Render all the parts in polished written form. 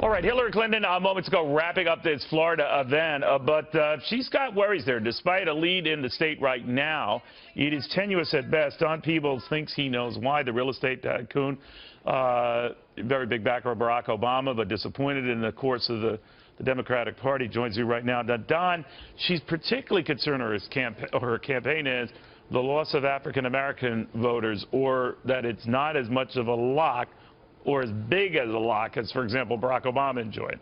All right, Hillary Clinton, moments ago, wrapping up this Florida event, but she's got worries there. Despite a lead in the state right now, it is tenuous at best. Don Peebles thinks he knows why. The real estate tycoon, very big backer of Barack Obama, but disappointed in the course of the Democratic Party, joins you right now. Now, Don, she's particularly concerned, or her campaign is, the loss of African-American voters, or that it's not as much of a lock or as big as a lock as, for example, Barack Obama enjoyed.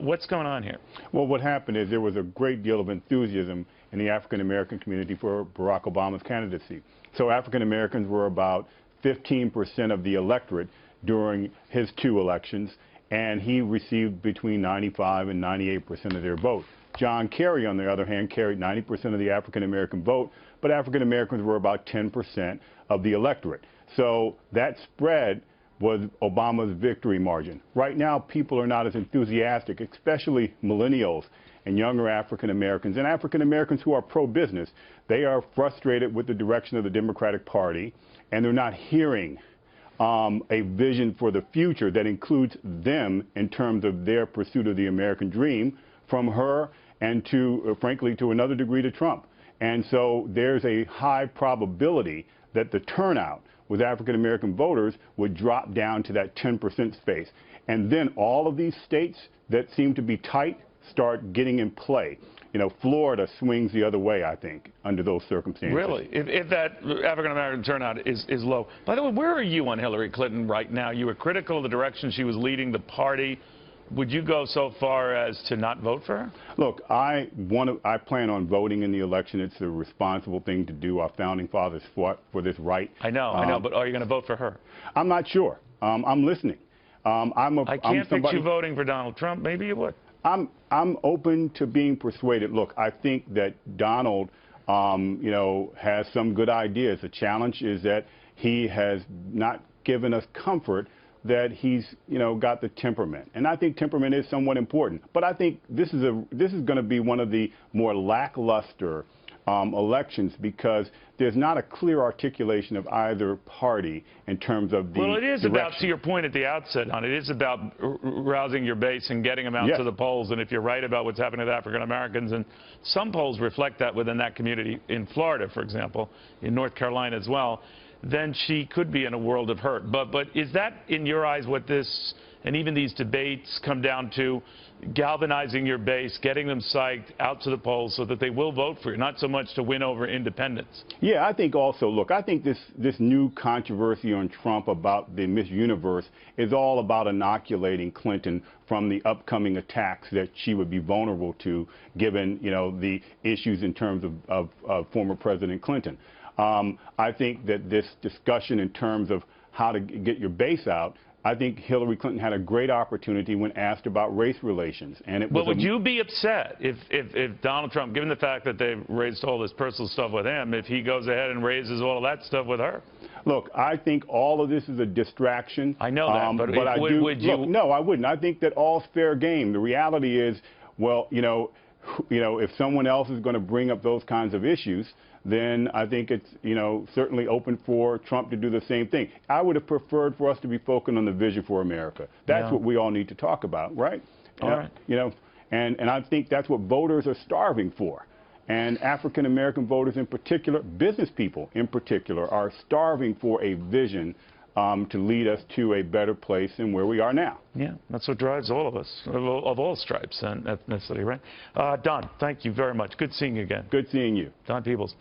What's going on here? Well, what happened is there was a great deal of enthusiasm in the African-American community for Barack Obama's candidacy. So African-Americans were about 15% of the electorate during his two elections, and he received between 95 and 98% of their vote. John Kerry, on the other hand, carried 90% of the African-American vote, but African-Americans were about 10% of the electorate. So that spread was Obama's victory margin. Right now, people are not as enthusiastic, especially millennials and younger African-Americans, and African-Americans who are pro-business. They are frustrated with the direction of the Democratic Party, and they're not hearing a vision for the future that includes them in terms of their pursuit of the American dream from her and to, frankly, to another degree to Trump. And so there's a high probability that the turnout with African-American voters would drop down to that 10% space. And then all of these states that seem to be tight start getting in play. You know, Florida swings the other way, I think, under those circumstances. Really? If that African-American turnout is low. By the way, where are you on Hillary Clinton right now? You were critical of the direction she was leading the party. Would you go so far as to not vote for her? Look, I plan on voting in the election. It's a responsible thing to do. Our founding fathers fought for this right. I know, but are you going to vote for her? I'm not sure. I'm listening. I can't picture you voting for Donald Trump. Maybe you would. I'm open to being persuaded. Look, I think that Donald, you know, has some good ideas. The challenge is that he has not given us comfort that he's, you know, got the temperament. And I think temperament is somewhat important. But I think this is going to be one of the more lackluster elections because there's not a clear articulation of either party in terms of the Well, it is direction. about, to your point at the outset, hon, it is about rousing your base and getting them out to the polls. And if you're right about what's happening with African Americans, and some polls reflect that within that community, in Florida, for example, in North Carolina as well, then she could be in a world of hurt. But is that, in your eyes, what this and even these debates come down to? Galvanizing your base, getting them psyched out to the polls so that they will vote for you, not so much to win over independents. Yeah, I think also, look, I think this new controversy on Trump about the Miss Universe is all about inoculating Clinton from the upcoming attacks that she would be vulnerable to, given, you know, the issues in terms of former President Clinton. I think that this discussion in terms of how to get your base out, I think Hillary Clinton had a great opportunity when asked about race relations. And it was would you be upset if Donald Trump, given the fact that they've raised all this personal stuff with him, if he goes ahead and raises all of that stuff with her? Look, I think all of this is a distraction. I know that, but would you? Look, no, I wouldn't. I think that all's fair game. The reality is, well, you know, if someone else is going to bring up those kinds of issues, then I think it's, you know, certainly open for Trump to do the same thing. I would have preferred for us to be focused on the vision for America. That's what we all need to talk about, right? All right. You know, and I think that's what voters are starving for. And African-American voters in particular, business people in particular, are starving for a vision to lead us to a better place than where we are now. Yeah, that's what drives all of us, of all stripes and ethnicity, right? Don, thank you very much. Good seeing you again. Good seeing you. Don Peebles.